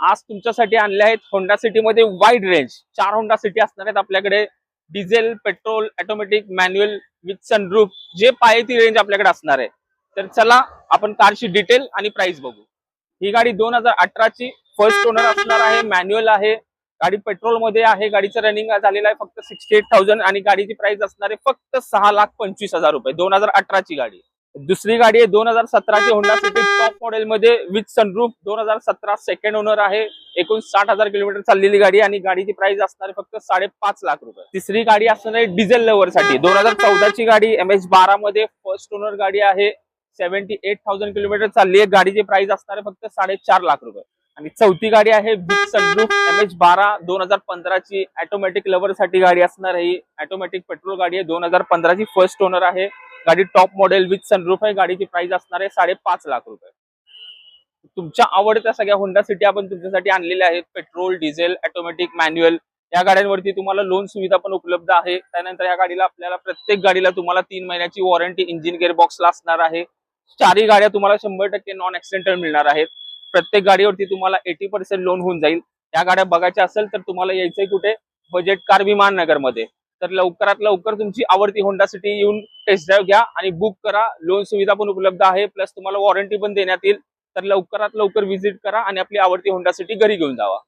आज तुमच्यासाठी आणले आहेत होंडा सिटी मध्ये वाईड रेंज 4 होंडा सिटी असणार आहेत आपल्याकडे. Diesel, petrol, automatic, manual with sunroof, जे पाहिजे ती रेंज आपल्याकडे असणार आहे. तर चला आपण कारची डिटेल आणि प्राइस बघू. ही गाडी 2018 ची फर्स्ट ओनर असणार आहे, मॅन्युअल आहे. गाडी पेट्रोल मध्ये आहे. गाडीचं रनिंग झालेलं आहे फक्त 68,000 आणि गाडीची प्राइस असणार आहे फक्त 6,25,000 रुपये. 2018 ची गाडी. दुसरी गाडी आहे 2017 ची होंडा सिटी टॉप मॉडेल मध्ये विथ सनरूफ. 2017 सेकंड ओनर आहे. एकूण 60,000 किलोमीटर चाललेली गाडी आणि गाडीची प्राइस असणार आहे फक्त 5.5 लाख रुपये. तिसरी गाडी असणार आहे डिझेल लवर साठी. 2014 ची गाडी MH12 मध्ये फर्स्ट ओनर गाडी आहे. 78,000 किलोमीटर चालली आहे. गाडीची प्राइस असणार आहे फक्त 4.5 लाख रुपये. आणि चौथी गाडी आहे विथ सनरूफ MH12 2015 ची ऑटोमॅटिक लवर साठी गाडी असणार आहे. ऑटोमॅटिक पेट्रोल गाडी आहे. 2015 ची फर्स्ट ओनर आहे. गाडी टॉप मॉडेल विथ सनरूफ आहे. गाडीची प्राइस असणार आहे 5.5 लाख रुपये. तुमच्या आवडत्या सगळ्या होंडा सिटी आपण तुमच्यासाठी आणलेल्या आहेत. पेट्रोल, डिझेल, ऑटोमॅटिक, मॅन्युअल या गाड्यांवरती तुम्हाला लोन सुविधा पण उपलब्ध आहे. त्यानंतर या गाडीला आपल्याला प्रत्येक गाडीला तुम्हाला 3 महिन्याची वॉरंटी इंजिन गिअरबॉक्सला असणार आहे. चारही गाड्या तुम्हाला 100% नॉन ऍक्सिडेंटल मिळणार आहेत. प्रत्येक गाडीवरती तुम्हाला 80% लोन होऊन जाईल. या गाड्या बघायच्या असेल तर तुम्हाला यायचंय कुठे? बजेट कार विमान नगर मध्ये. तर लवकरात लवकर तुमची आवडती होंडा सिटी येऊन टेस्ट ड्राईव्ह घ्या आणि बुक करा. लोन सुविधा पण उपलब्ध आहे, प्लस तुम्हाला वॉरंटी पण देण्यात येईल. तर लवकरात लवकर व्हिजिट करा आणि आपली आवडती होंडा सिटी घरी घेऊन जावा.